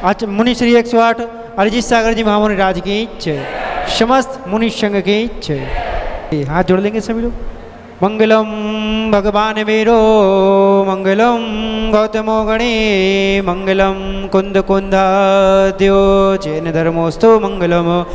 आज मुनि श्री 108 अरिजीत सागर जी महामुनि राज की जय। समस्त मुनि संघ की जय। हाथ जोड़ लेंगे सभी लोग। मंगलम भगवान वीरो मंगलम गौतमो गणे मंगलम कुंद कुंदाद्यो जैन धर्मोस्तु मंगलम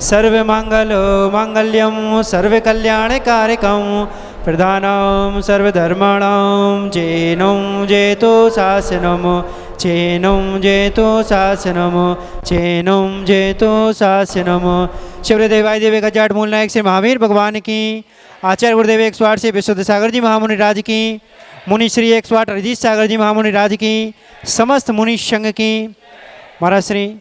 सर्व मंगल मांगल्यम सर्व कल्याण कारकम प्रधानम सर्वधर्माणां चैनं जेतो शासनम चैनं जेतो शासनम चैनं जेतो शासनम। शिवदेव वायुदेव का जाट मूल नायक श्री महावीर भगवान की, आचार्य गुरुदेव 108 से विशुद्ध सागर जी महामुनि राज की, मुनि श्री 108 अरिजीत सागर जी महामुनि राज की, समस्त मुनि संघ की। महाराज श्री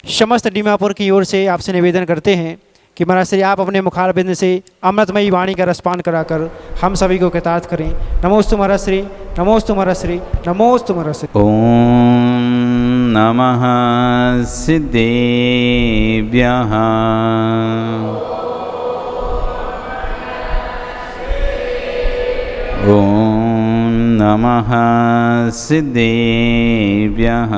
समस्त डीमापुर की ओर से आपसे निवेदन करते हैं कि महाराज श्री आप अपने मुखारबिंद से अमृतमयी वाणी का रसपान कराकर हम सभी को कृतार्थ करें। नमोस्तु महाराज श्री, नमोस्तु महाराज श्री, नमोस्तु महाराज श्री। ओम नमः सिद्धेभ्यः। ओम नमः सिद्धेभ्यः।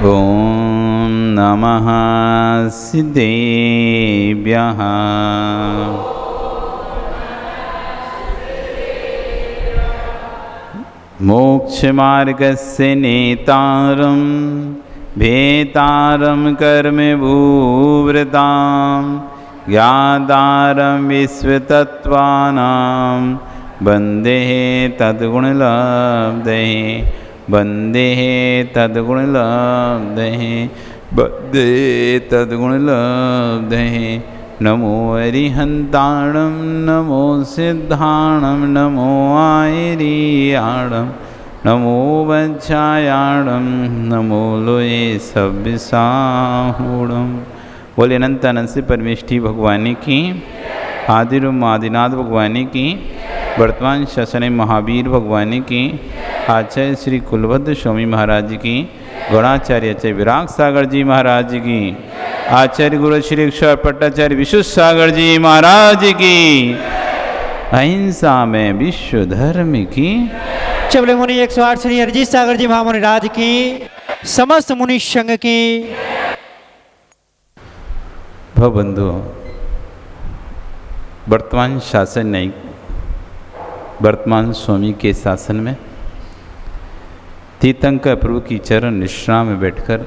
ओम नमः सिद्धेभ्यः। मोक्षमार्गस्य नेतारं भेतारं कर्मभूवृतां ज्ञातारं विश्वतत्त्वानां वन्दे तद्गुणलब्धये वन्दे तद्गुणलब्धये वन्दे तद्गुणलब्धये। नमो अरिहन्ताणं नमो सिद्धाणं नमो आयर्याणं नमो वज्रायाणं नमो लोये सव्यसाहूणं। बोले अनंत अनंत से परमेष्ठी भगवानी की, आदिरूप आदिनाथ भगवानी की, वर्तमान शासन महावीर भगवानी की, आचार्य श्री कुलभद्र स्वामी महाराज की, गौणाचार्य आचार्य विराग सागर जी महाराज की, आचार्य गुरु श्री पट्टाचार्य विशुद्ध सागर जी महाराज की, अहिंसा में विश्व धर्म की। चबले मुनि 108 श्री अरिजीत सागर जी महामुनि राज की, समस्त मुनि संघ की। भवबंधु, वर्तमान शासन नहीं, वर्तमान स्वामी के शासन में तीर्थंकर प्रभु की चरण निश्रा में बैठकर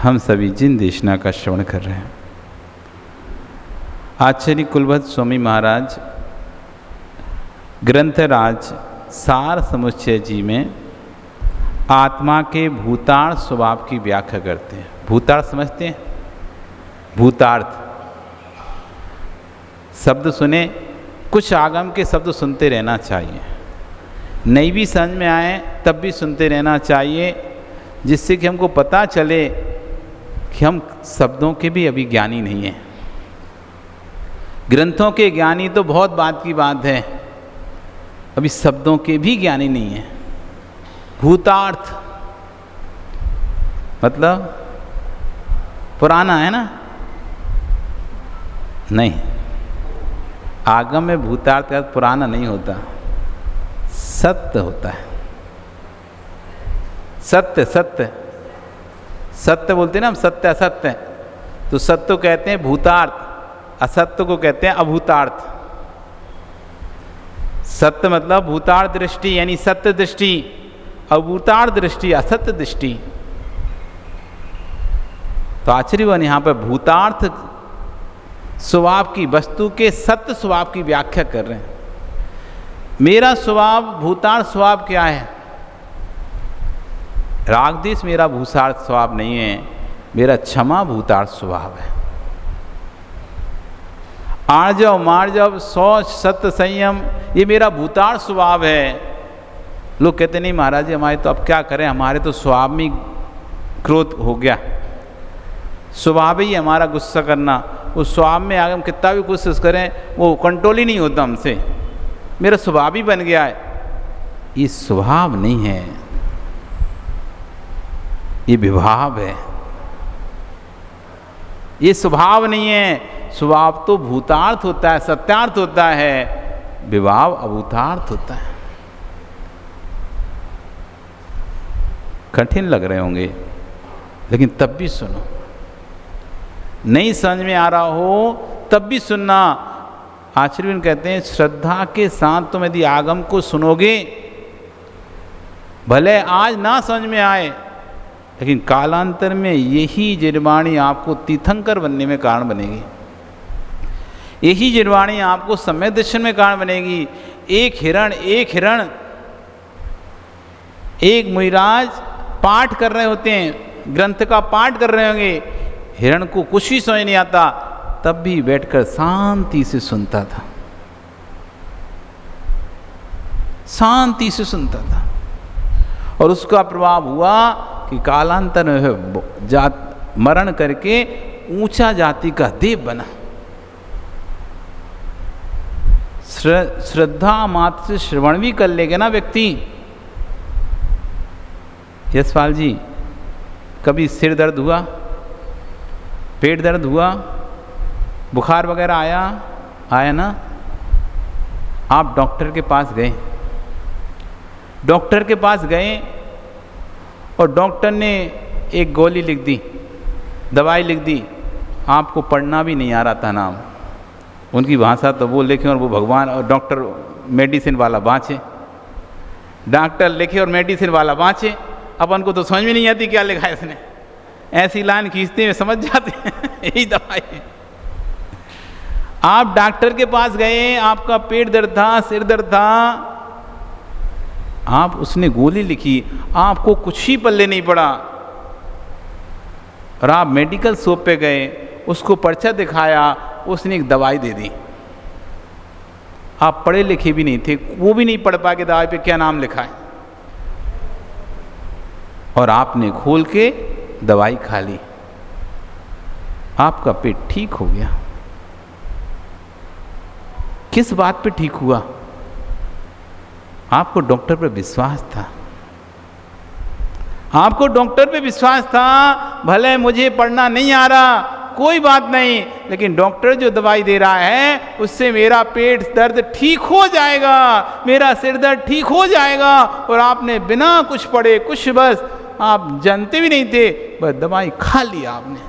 हम सभी जिन देशना का श्रवण कर रहे हैं। आचार्य कुलभद्र स्वामी महाराज ग्रंथराज सार समुच्चय जी में आत्मा के भूतार्थ स्वभाव की व्याख्या करते हैं। भूतार्थ समझते हैं? भूतार्थ शब्द सुने, कुछ आगम के शब्द सुनते रहना चाहिए, नहीं भी समझ में आए तब भी सुनते रहना चाहिए, जिससे कि हमको पता चले कि हम शब्दों के भी अभी ज्ञानी नहीं हैं। ग्रंथों के ज्ञानी तो बहुत बात की बात है, अभी शब्दों के भी ज्ञानी नहीं है। भूतार्थ मतलब पुराना है ना? नहीं, आगम में भूतार्थ का पुराना नहीं होता, सत्य होता है। सत्य सत्य सत्य बोलते हैं ना हम, सत्य असत्य। तो सत्य को कहते हैं भूतार्थ, असत्य को कहते हैं अभूतार्थ। सत्य मतलब भूतार्थ दृष्टि यानी सत्य दृष्टि, अभूतार्थ दृष्टि असत्य दृष्टि। तो आचार्यवन यहाँ पर भूतार्थ स्वभाव की, वस्तु के सत्य स्वभाव की व्याख्या कर रहे हैं। मेरा स्वभाव भूतार्थ स्वभाव क्या है? रागद्वेष मेरा भूतार्थ स्वभाव नहीं है, मेरा क्षमा भूतार्थ स्वभाव है। आर्जव मार्जव शौच सत्य संयम ये मेरा भूतार्थ स्वभाव है। लोग कहते नहीं महाराज जी हमारे तो अब क्या करें, हमारे तो स्वभाव में क्रोध हो गया, स्वभाव ही हमारा गुस्सा करना। उस स्वभाव में आगे हम कितना भी कोशिश करें वो कंट्रोल ही नहीं होता हमसे, मेरा स्वभाव ही बन गया है। ये स्वभाव नहीं है, ये विभाव है, ये स्वभाव नहीं है। स्वभाव तो भूतार्थ होता है, सत्यार्थ होता है, विभाव अभूतार्थ होता है। कठिन लग रहे होंगे, लेकिन तब भी सुनो। नहीं समझ में आ रहा हो तब भी सुनना। आचार्य कहते हैं श्रद्धा के साथ तुम यदि आगम को सुनोगे, भले आज ना समझ में आए, लेकिन कालांतर में यही जिरवाणी आपको तीर्थंकर बनने में कारण बनेगी। यही जिरवाणी आपको सम्यक दर्शन में कारण बनेगी। एक हिरण एक मुनिराज पाठ कर रहे होते हैं, ग्रंथ का पाठ कर रहे होंगे, हिरण को कुछ भी समझ नहीं आता, तब भी बैठकर शांति से सुनता था, शांति से सुनता था। और उसका प्रभाव हुआ कि कालांतर में मरण करके ऊंचा जाति का देव बना। श्रद्धा मात्र से श्रवण भी कर लेगा ना व्यक्ति। यशपाल जी, कभी सिर दर्द हुआ, पेट दर्द हुआ, बुखार वगैरह आया ना, आप डॉक्टर के पास गए, डॉक्टर के पास गए और डॉक्टर ने एक गोली लिख दी, दवाई लिख दी, आपको पढ़ना भी नहीं आ रहा था नाम, उनकी भाषा तो वो लिखे और वो भगवान और डॉक्टर मेडिसिन वाला बाँचे, डॉक्टर लिखे और मेडिसिन वाला बाँचे। अपन को तो समझ में नहीं आती क्या लिखा है इसने, ऐसी लाइन खींचते हुए समझ जाते हैं यही दवाई है। आप डॉक्टर के पास गए, आपका पेट दर्द था, सिर दर्द था, आप उसने गोली लिखी, आपको कुछ ही पल्ले नहीं पड़ा, और आप मेडिकल शॉप पे गए, उसको पर्चा दिखाया, उसने एक दवाई दे दी। आप पढ़े लिखे भी नहीं थे, वो भी नहीं पढ़ पा के दवाई पे क्या नाम लिखा है, और आपने खोल के दवाई खा ली, आपका पेट ठीक हो गया। किस बात पे ठीक हुआ? आपको डॉक्टर पे विश्वास था, आपको डॉक्टर पे विश्वास था। भले मुझे पढ़ना नहीं आ रहा, कोई बात नहीं, लेकिन डॉक्टर जो दवाई दे रहा है उससे मेरा पेट दर्द ठीक हो जाएगा, मेरा सिर दर्द ठीक हो जाएगा। और आपने बिना कुछ पढ़े, कुछ बस आप जानते भी नहीं थे, बस दवाई खा ली आपने।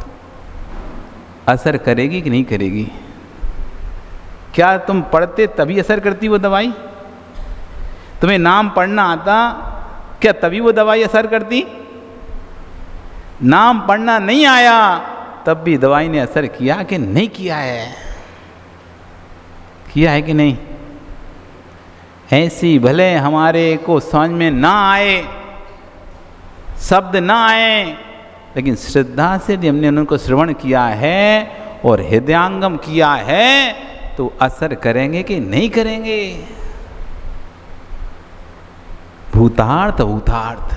असर करेगी कि नहीं करेगी? क्या तुम पढ़ते तभी असर करती वो दवाई? तुम्हें नाम पढ़ना आता, क्या तभी वो दवाई असर करती? नाम पढ़ना नहीं आया, तब भी दवाई ने असर किया कि नहीं किया है? किया है कि नहीं? ऐसी भले हमारे को समझ में ना आए, शब्द ना आए, लेकिन श्रद्धा से यदि हमने उनको श्रवण किया है और हृदयांगम किया है, तो असर करेंगे कि नहीं करेंगे? भूतार्थ भूतार्थ,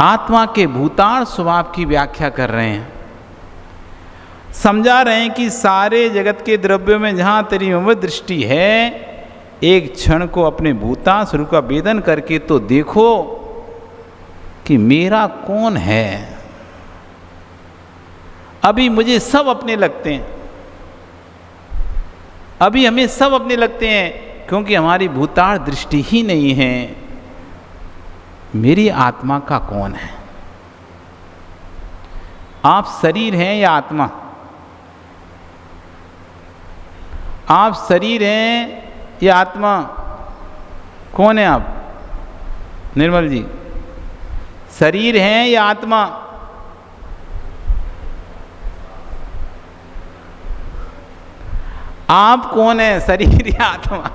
आत्मा के भूतार्थ स्वभाव की व्याख्या कर रहे हैं, समझा रहे हैं कि सारे जगत के द्रव्यों में जहाँ तेरी मम दृष्टि है, एक क्षण को अपने भूतार्थ स्वरूप का वेदन करके तो देखो कि मेरा कौन है। अभी मुझे सब अपने लगते हैं, अभी हमें सब अपने लगते हैं, क्योंकि हमारी भूतार्थ दृष्टि ही नहीं है। मेरी आत्मा का कौन है? आप शरीर हैं या आत्मा? आप शरीर हैं या आत्मा? कौन है आप? निर्मल जी, शरीर हैं या आत्मा? आप कौन है, शरीर या आत्मा?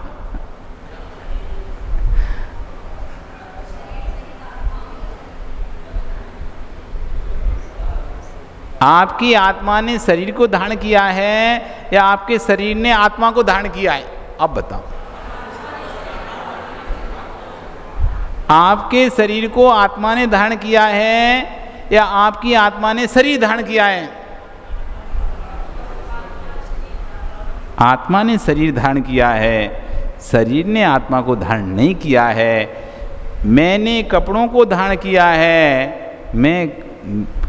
आपकी आत्मा ने शरीर को धारण किया है या आपके शरीर ने आत्मा को धारण किया है? अब बताओ। आपके शरीर को आत्मा ने धारण किया है या आपकी आत्मा ने शरीर धारण किया है? आत्मा ने शरीर धारण किया है, शरीर ने आत्मा को धारण नहीं किया है। मैंने कपड़ों को धारण किया है,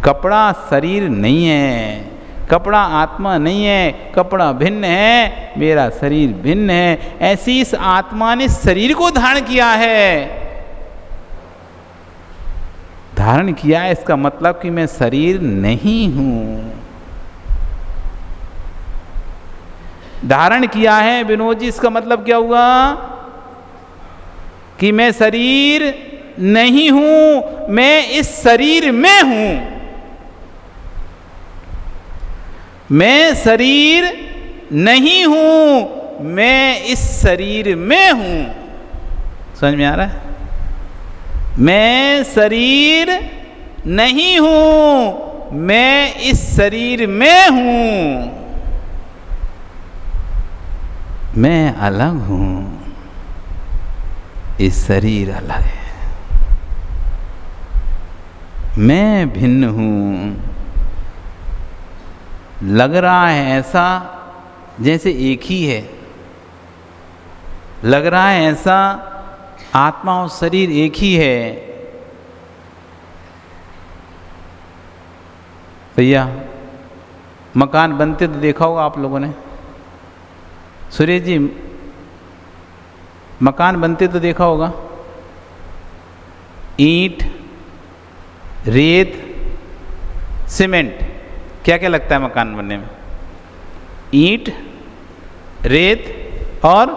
कपड़ा शरीर नहीं है, कपड़ा आत्मा नहीं है, कपड़ा भिन्न है, मेरा शरीर भिन्न है। ऐसी इस आत्मा ने शरीर को धारण किया है। धारण किया है इसका मतलब कि मैं शरीर नहीं हूं। धारण किया है विनोद जी, इसका मतलब क्या हुआ कि मैं शरीर नहीं हूं, मैं इस शरीर में हूं। मैं शरीर नहीं हूं, मैं इस शरीर में हूं। समझ में आ रहा है? मैं शरीर नहीं हूं, मैं इस शरीर में हूं। मैं अलग हूं, इस शरीर अलग है। मैं भिन्न हूं। लग रहा है ऐसा जैसे एक ही है, लग रहा है ऐसा आत्मा और शरीर एक ही है। भैया मकान बनते तो देखा होगा आप लोगों ने, सुरेश जी मकान बनते तो देखा होगा, ईंट, रेत, सीमेंट, क्या क्या लगता है मकान बनने में? ईंट, रेत और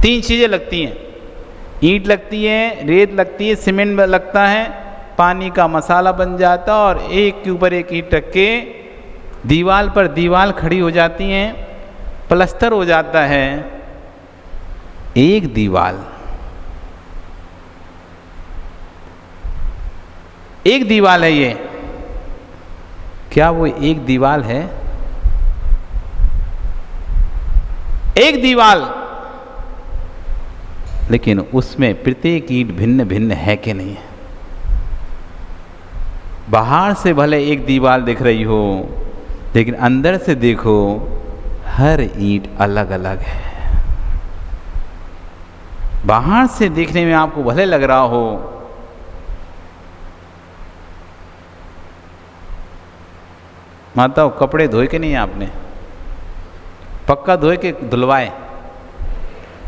3 चीज़ें लगती हैं। ईंट लगती है, रेत लगती है, सीमेंट लगता है, पानी का मसाला बन जाता है और एक के ऊपर एक ईंट रख के दीवार पर दीवार खड़ी हो जाती हैं, प्लस्तर हो जाता है। एक दीवार, एक दीवार है ये। क्या वो एक दीवार है? एक दीवार, लेकिन उसमें प्रत्येक ईंट भिन्न भिन्न है कि नहीं है? बाहर से भले एक दीवार दिख रही हो, लेकिन अंदर से देखो हर ईंट अलग अलग है। बाहर से देखने में आपको भले लग रहा हो माताओं कपड़े धोए के नहीं आपने? पक्का धोए के धुलवाए?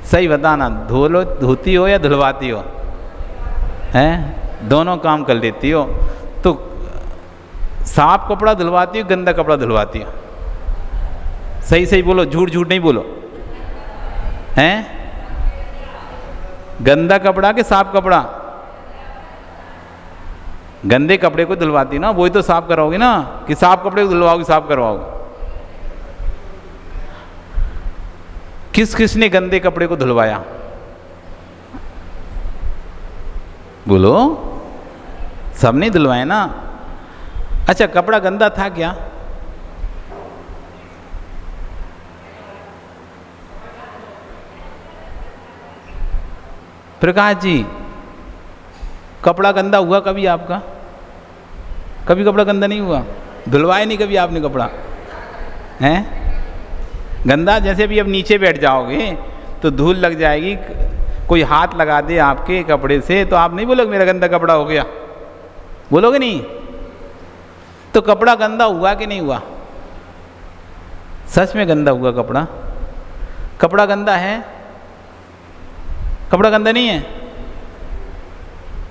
सही बताना, धोती हो या धुलवाती हो? हैं, दोनों काम कर लेती हो। तो साफ कपड़ा धुलवाती हो, गंदा कपड़ा धुलवाती हो? सही सही बोलो, झूठ झूठ नहीं बोलो। हैं, गंदा कपड़ा कि साफ कपड़ा? गंदे कपड़े को धुलवाती ना, वही तो साफ कराओगी ना, कि साफ कपड़े को धुलवाओगी, साफ करवाओगी? किस किसने गंदे कपड़े को धुलवाया? बोलो, सब नहीं धुलवाए ना। अच्छा, कपड़ा गंदा था क्या? प्रकाश जी, कपड़ा गंदा हुआ कभी आपका? कभी कपड़ा गंदा नहीं हुआ? धुलवाए नहीं कभी आपने कपड़ा? हैं, गंदा जैसे भी अब नीचे बैठ जाओगे तो धूल लग जाएगी, कोई हाथ लगा दे आपके कपड़े से तो आप नहीं बोलोगे मेरा गंदा कपड़ा हो गया? बोलोगे नहीं? तो कपड़ा गंदा हुआ कि नहीं हुआ? सच में गंदा हुआ कपड़ा? कपड़ा गंदा है? कपड़ा गंदा नहीं है?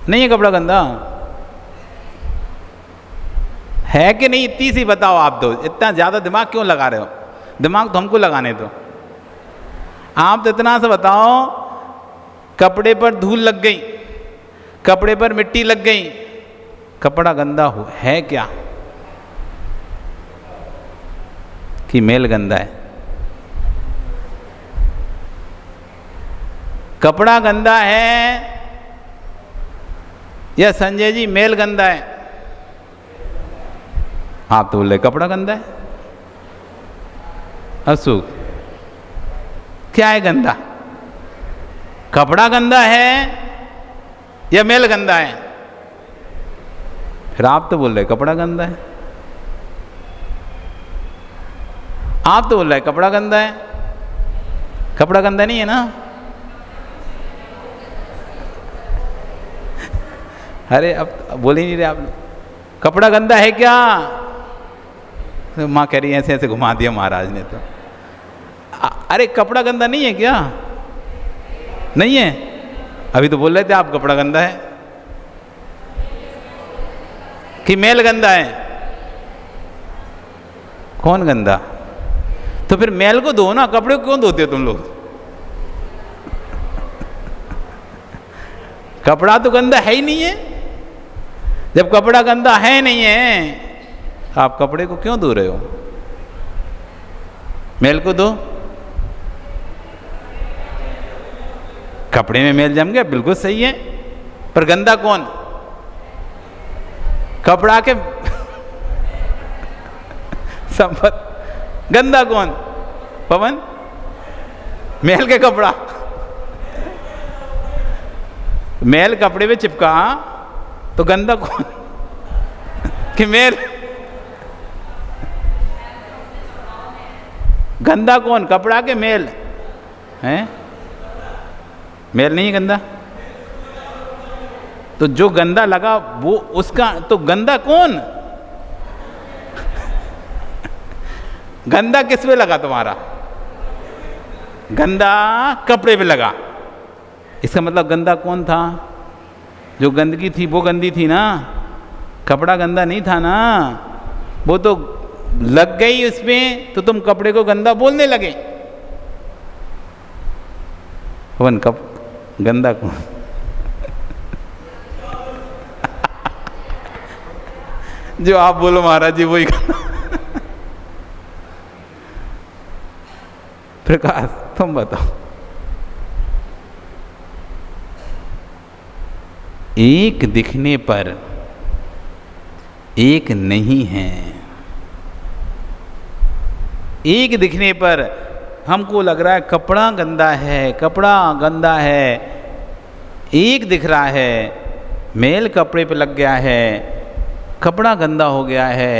नहीं है कपड़ा गंदा? है कि नहीं? इतनी सी बताओ आप दो। इतना ज़्यादा दिमाग क्यों लगा रहे हो? दिमाग तो हमको लगाने दो। आप तो इतना सा बताओ, कपड़े पर धूल लग गई, कपड़े पर मिट्टी लग गई, कपड़ा गंदा हो है क्या? कि मेल गंदा है? कपड़ा गंदा है या संजय जी मेल गंदा है? आप तो बोल रहे कपड़ा गंदा है। अशोक, क्या है गंदा? कपड़ा गंदा है या मेल गंदा है? फिर आप तो बोल रहे कपड़ा गंदा है। आप तो बोल रहे कपड़ा गंदा है। कपड़ा गंदा नहीं है ना? अरे अब बोल ही नहीं रहे आप। कपड़ा गंदा है क्या? तो माँ कह रही है ऐसे ऐसे घुमा दिया महाराज ने तो। अरे कपड़ा गंदा नहीं है क्या? नहीं है? अभी तो बोल रहे थे आप कपड़ा गंदा है। कि मैल गंदा है? कौन गंदा? तो फिर मैल को धो ना, कपड़े को क्यों धोते हो तुम लोग? कपड़ा तो गंदा है ही नहीं है। जब कपड़ा गंदा है नहीं है, आप कपड़े को क्यों धो रहे हो? मैल को धो। कपड़े में मैल जम गया, बिल्कुल सही है, पर गंदा कौन? कपड़ा के संपत गंदा कौन? पवन, मैल के कपड़ा। मैल कपड़े पे चिपका तो गंदा कौन? कि मैल? गंदा कौन? कपड़ा के मैल है? मैल नहीं गंदा। तो जो गंदा लगा वो उसका, तो गंदा कौन? गंदा किस पे लगा तुम्हारा? गंदा कपड़े पे लगा। इसका मतलब गंदा कौन था? जो गंदगी थी वो गंदी थी ना, कपड़ा गंदा नहीं था ना। वो तो लग गई उसमें, तो तुम कपड़े को गंदा बोलने लगे। पवन, कब गंदा कौन? जो आप बोलो महाराज जी वही। प्रकाश, तुम बताओ। एक दिखने पर एक नहीं है। एक दिखने पर हमको लग रहा है कपड़ा गंदा है, कपड़ा गंदा है। एक दिख रहा है, मैल कपड़े पे लग गया है, कपड़ा गंदा हो गया है।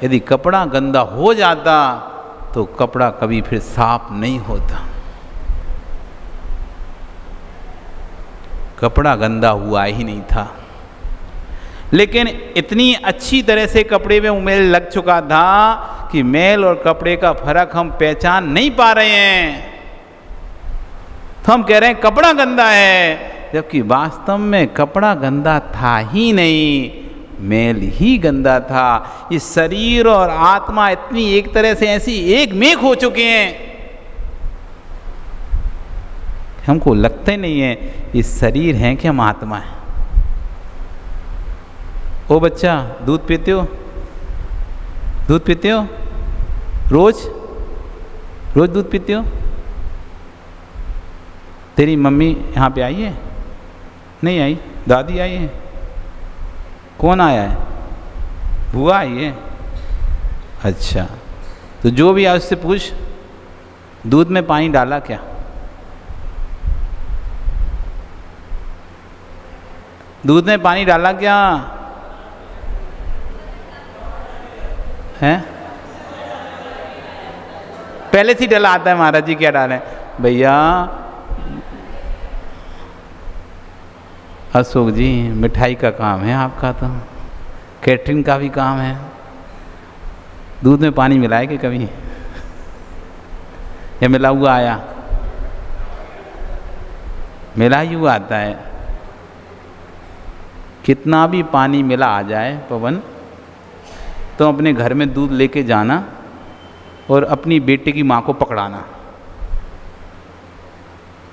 यदि कपड़ा गंदा हो जाता तो कपड़ा कभी फिर साफ नहीं होता। कपड़ा गंदा हुआ ही नहीं था, लेकिन इतनी अच्छी तरह से कपड़े में मैल लग चुका था कि मैल और कपड़े का फर्क हम पहचान नहीं पा रहे हैं। तो हम कह रहे हैं कपड़ा गंदा है, जबकि वास्तव में कपड़ा गंदा था ही नहीं, मैल ही गंदा था। ये शरीर और आत्मा इतनी एक तरह से ऐसी एक मेक हो चुके हैं, हमको लगता ही नहीं है ये शरीर है कि हम आत्मा है। ओ बच्चा, दूध पीते हो? दूध पीते हो? रोज रोज दूध पीते हो? तेरी मम्मी यहाँ पे आई है? नहीं आई? दादी आई है? कौन आया है? बुआ आई है? अच्छा, तो जो भी आया उससे पूछ, दूध में पानी डाला क्या? दूध में पानी डाला क्या है? पहले से ही डाला आता है महाराज जी, क्या डालें भैया? अशोक जी, मिठाई का काम है आपका, तो कैटरिंग का भी काम है। दूध में पानी मिलाए कि कभी? या मिला हुआ आया? मिला ही हुआ आता है। कितना भी पानी मिला आ जाए पवन, तो अपने घर में दूध लेके जाना और अपनी बेटे की माँ को पकड़ाना,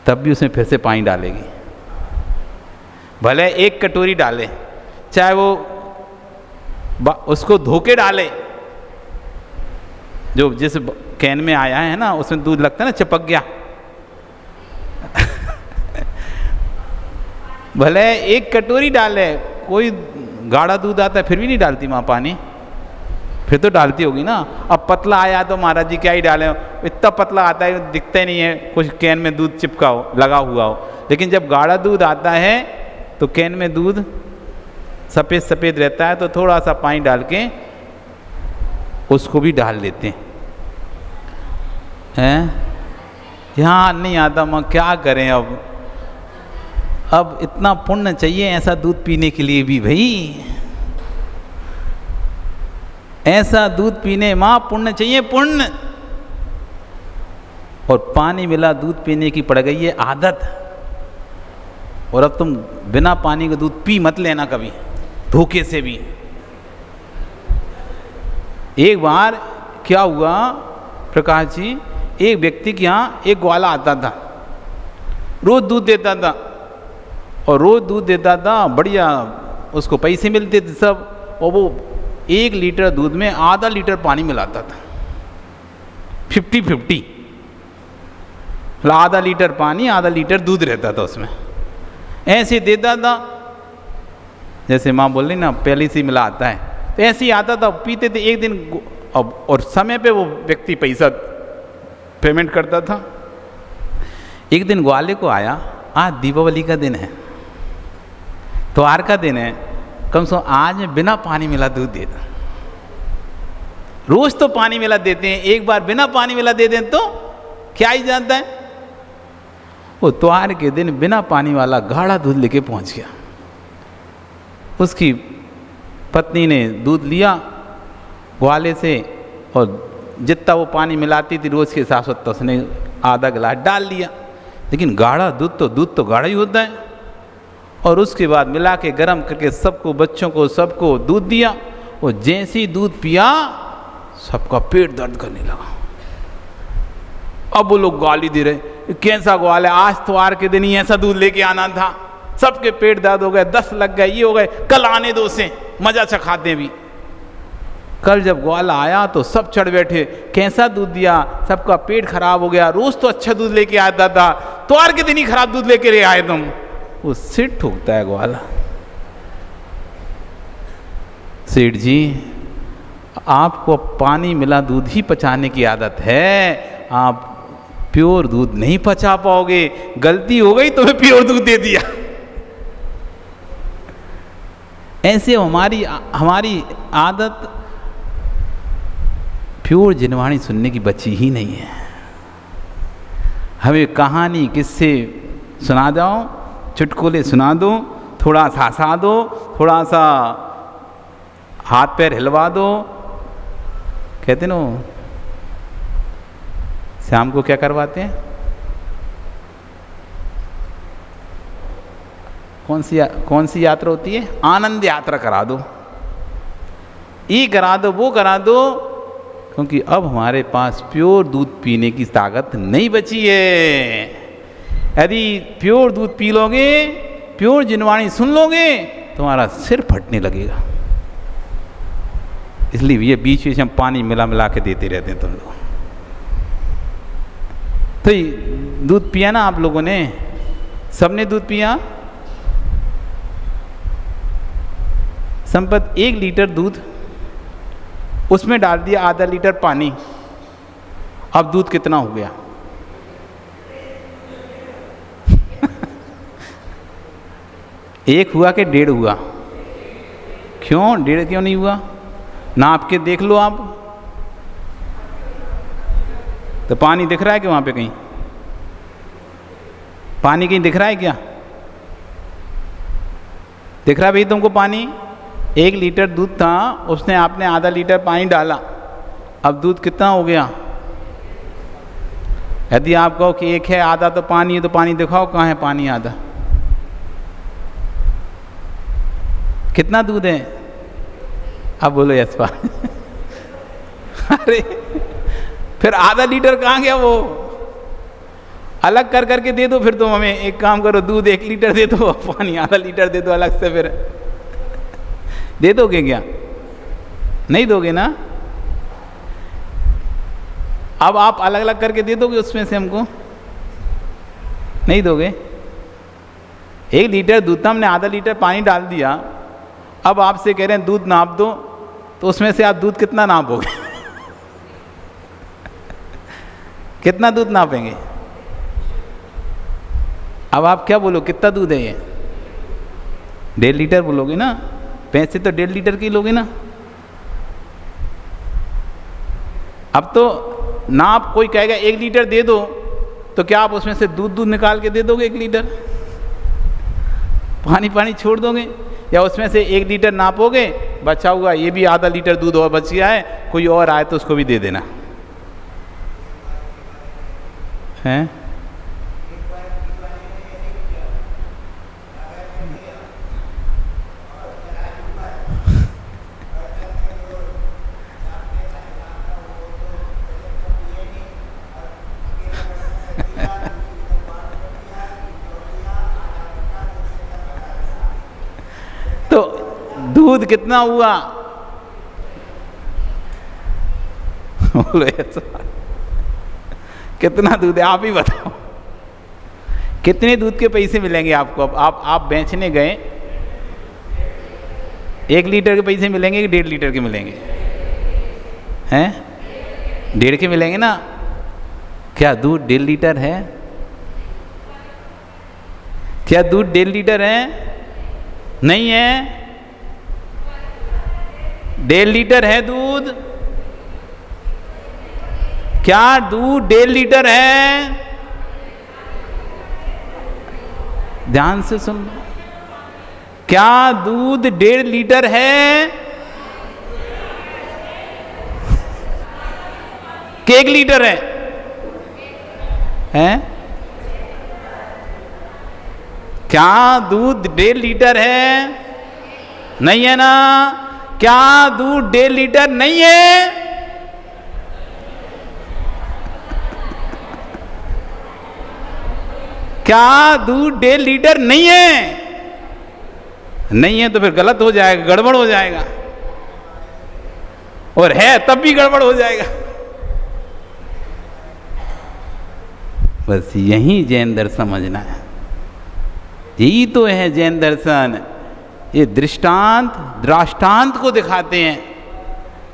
तब भी उसमें फिर से पानी डालेगी। भले एक कटोरी डाले, चाहे वो उसको धोके डाले, जो जिस कैन में आया है ना उसमें दूध लगता है ना, चिपक गया। भले एक कटोरी डाले, कोई गाढ़ा दूध आता है फिर भी नहीं डालती माँ पानी, फिर तो डालती होगी ना। अब पतला आया तो महाराज जी क्या ही डालें, इतना पतला आता है दिखता ही नहीं है, कुछ कैन में दूध चिपका हो, लगा हुआ हो। लेकिन जब गाढ़ा दूध आता है तो कैन में दूध सफ़ेद सफ़ेद रहता है, तो थोड़ा सा पानी डाल के उसको भी डाल लेते हैं। यहाँ नहीं आता, मैं क्या करें अब इतना पुण्य चाहिए ऐसा दूध पीने के लिए भी भाई, ऐसा दूध पीने माँ पुण्य चाहिए, पुण्य। और पानी मिला दूध पीने की पड़ गई है आदत, और अब तुम बिना पानी के दूध पी मत लेना कभी, धोखे से भी। एक बार क्या हुआ प्रकाश जी, एक व्यक्ति के यहाँ एक ग्वाला आता था, रोज दूध देता था और रोज दूध देता था, बढ़िया उसको पैसे मिलते थे सब, और वो 1 लीटर दूध में आधा लीटर पानी मिलाता था, 50-50, आधा लीटर पानी आधा लीटर दूध रहता था उसमें, ऐसे देता था। जैसे माँ बोल रही ना पहले से मिला आता है, तो ऐसे ही आता था, पीते थे। एक दिन और समय पे वो व्यक्ति पैसा पेमेंट करता था। एक दिन ग्वाले को आया, आज दीपावली का दिन है, त्योहार का दिन है, कम से कम आज मैं बिना पानी मिला दूध देता। रोज तो पानी मिला देते हैं, एक बार बिना पानी मिला दे दें तो क्या ही जाता है। वो त्योहार के दिन बिना पानी वाला गाढ़ा दूध लेके पहुंच गया। उसकी पत्नी ने दूध लिया ग्वाले से, और जितना वो पानी मिलाती थी रोज के हिसाब से तो उसने आधा गिलास डाल लिया। लेकिन गाढ़ा दूध तो गाढ़ा ही होता है। और उसके बाद मिला के गर्म करके सबको, बच्चों को, सबको दूध दिया। वो जैसे ही दूध पिया सबका पेट दर्द करने लगा। अब वो लोग गाली दे रहे, कैसा ग्वाल है, आज त्योहार के दिन ही ऐसा दूध लेके आना था, सबके पेट दर्द हो गए, 10 लग गए, ये हो गए, कल आने दो उसे, मजा चखाते भी। कल जब ग्वाला आया तो सब चढ़ बैठे, कैसा दूध दिया, सबका पेट खराब हो गया, रोज तो अच्छा दूध लेके आता था, त्योहार के दिन ही खराब दूध लेके आए तुम। वो सिर ठोकता है ग्वाला, सेठ जी आपको पानी मिला दूध ही पचाने की आदत है, आप प्योर दूध नहीं पचा पाओगे, गलती हो गई तो मैं प्योर दूध दे दिया। ऐसे हमारी आदत प्योर जिनवाणी सुनने की बची ही नहीं है। हमें कहानी किससे सुना जाओ, चुटकुले सुना दो, थोड़ा सा हंसा दो, थोड़ा सा हाथ पैर हिलवा दो। कहते ना शाम को क्या करवाते हैं, कौन सी यात्रा होती है, आनंद यात्रा करा दो, ये करा दो, वो करा दो, क्योंकि अब हमारे पास प्योर दूध पीने की ताकत नहीं बची है। यदि प्योर दूध पी लोगे, प्योर जिनवाणी सुन लोगे, तुम्हारा सिर फटने लगेगा। इसलिए ये बीच बीच हम पानी मिला के देते रहते हैं तुम लोग। तो दूध पिया ना आप लोगों ने, सबने दूध पिया। संपत 1 लीटर दूध, उसमें डाल दिया आधा लीटर पानी, अब दूध कितना हो गया? एक हुआ कि 1.5 हुआ? क्यों 1.5 क्यों नहीं हुआ? नाप के देख लो आप, तो पानी दिख रहा है कि वहां पे कहीं पानी कहीं दिख रहा है क्या? दिख रहा है भाई तुमको पानी? 1 लीटर दूध था, उसने आपने आधा लीटर पानी डाला, अब दूध कितना हो गया? यदि आप कहो कि 1 है, आधा तो पानी है, तो पानी दिखाओ कहाँ है पानी आधा? कितना दूध है? अब बोलो यस पा। अरे फिर आधा लीटर कहाँ गया? वो अलग कर करके दे दो फिर तुम हमें। एक काम करो, दूध 1 लीटर दे दो, पानी आधा लीटर दे दो अलग से। फिर दे दोगे क्या? नहीं दोगे ना? अब आप अलग अलग करके दे दोगे उसमें से हमको? नहीं दोगे। 1 लीटर दूध था, हमने आधा लीटर पानी डाल दिया, अब आपसे कह रहे हैं दूध नाप दो, तो उसमें से आप दूध कितना नापोगे? कितना दूध नापेंगे? अब आप क्या बोलो, कितना दूध है ये? 1.5 लीटर बोलोगे ना? पैसे तो 1.5 लीटर के लोगे ना? अब तो नाप कोई कहेगा 1 लीटर दे दो, तो क्या आप उसमें से दूध निकाल के दे दोगे 1 लीटर? पानी छोड़ दोगे? या उसमें से 1 लीटर नापोगे, बचा हुआ ये भी आधा लीटर दूध और बच गया है, कोई और आए तो उसको भी दे देना है। दूध कितना हुआ? बोलो ऐसा कितना दूध है आप ही बताओ, कितने दूध के पैसे मिलेंगे आपको? अब आप बेचने गए, 1 लीटर के पैसे मिलेंगे कि 1.5 लीटर के मिलेंगे? हैं? 1.5 के मिलेंगे ना? क्या दूध 1.5 लीटर है? क्या दूध 1.5 लीटर है? नहीं है। 1.5 लीटर है दूध? क्या दूध 1.5 लीटर है? ध्यान से सुन, क्या दूध 1.5 लीटर है कि 1 लीटर है? हैं? क्या दूध 1.5 लीटर है? नहीं है ना? क्या दूध 1.5 लीटर नहीं है? क्या दूध 1.5 लीटर नहीं है? नहीं है तो फिर गलत हो जाएगा, गड़बड़ हो जाएगा, और है तब भी गड़बड़ हो जाएगा। बस यही जैन दर्शन समझना है, यही तो है जैन दर्शन। ये दृष्टांत दृष्टांत को दिखाते हैं,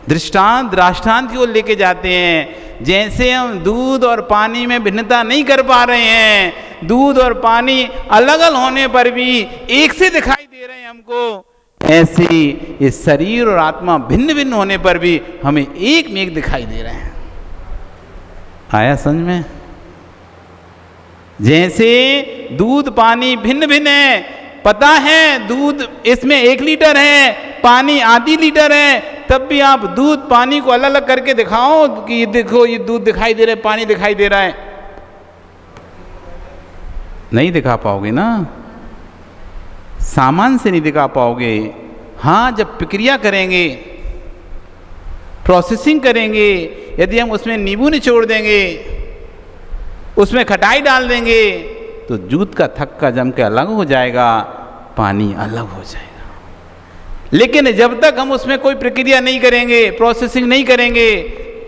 दृष्टांत दृष्टांत की ओर लेके जाते हैं। जैसे हम दूध और पानी में भिन्नता नहीं कर पा रहे हैं, दूध और पानी अलग अलग होने पर भी एक से दिखाई दे रहे हैं हमको, ऐसे ये शरीर और आत्मा भिन्न भिन्न होने पर भी हमें एक में एक दिखाई दे रहे हैं। आया समझ में? जैसे दूध पानी भिन्न भिन्न है, पता है दूध इसमें 1 लीटर है, पानी आधी लीटर है, तब भी आप दूध पानी को अलग अलग करके दिखाओ कि ये देखो ये दूध दिखाई दे रहा है, पानी दिखाई दे रहा है, नहीं दिखा पाओगे ना, सामान से नहीं दिखा पाओगे। हाँ, जब प्रक्रिया करेंगे, प्रोसेसिंग करेंगे, यदि हम उसमें नींबू निचोड़ देंगे, उसमें खटाई डाल देंगे, तो दूध का थक्का जम के अलग हो जाएगा, पानी अलग हो जाएगा। लेकिन जब तक हम उसमें कोई प्रक्रिया नहीं करेंगे, प्रोसेसिंग नहीं करेंगे,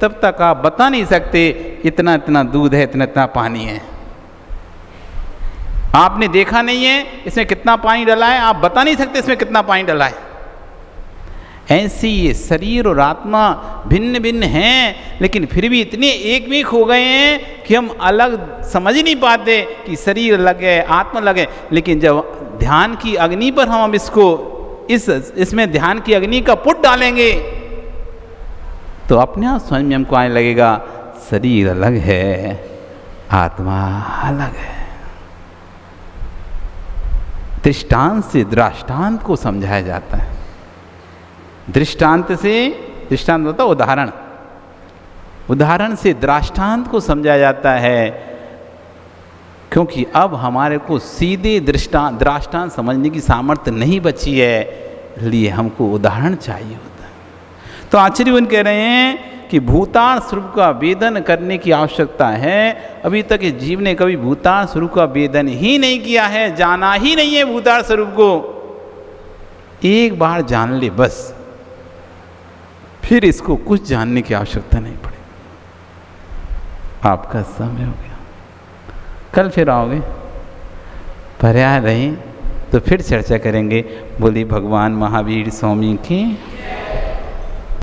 तब तक आप बता नहीं सकते इतना इतना दूध है, इतना इतना पानी है। आपने देखा नहीं है इसमें कितना पानी डाला है, आप बता नहीं सकते इसमें कितना पानी डाला है। ऐसी ये शरीर और आत्मा भिन्न भिन्न हैं, लेकिन फिर भी इतने एक में हो गए हैं कि हम अलग समझ ही नहीं पाते कि शरीर अलग है, आत्मा अलग है। लेकिन जब ध्यान की अग्नि पर हम इसको इसमें ध्यान की अग्नि का पुट डालेंगे, तो अपने आप समझ में हमको आने लगेगा शरीर अलग है, आत्मा अलग है। दृष्टांत से दृष्टांत को समझाया जाता है। दृष्टांत से, दृष्टांत होता उदाहरण, उदाहरण से दृष्टांत को समझाया जाता है, क्योंकि अब हमारे को सीधे दृष्टांत समझने की सामर्थ्य नहीं बची है, इसलिए हमको उदाहरण चाहिए होता है। तो आचार्य कह रहे हैं कि भूतान स्वरूप का वेदन करने की आवश्यकता है। अभी तक इस जीव ने कभी भूतान स्वरूप का वेदन ही नहीं किया है, जाना ही नहीं है भूतान स्वरूप को। एक बार जान ले बस, फिर इसको कुछ जानने की आवश्यकता नहीं पड़ेगी। आपका समय हो गया, कल फिर आओगे, पर्याय रही तो फिर चर्चा करेंगे। बोली भगवान महावीर स्वामी की।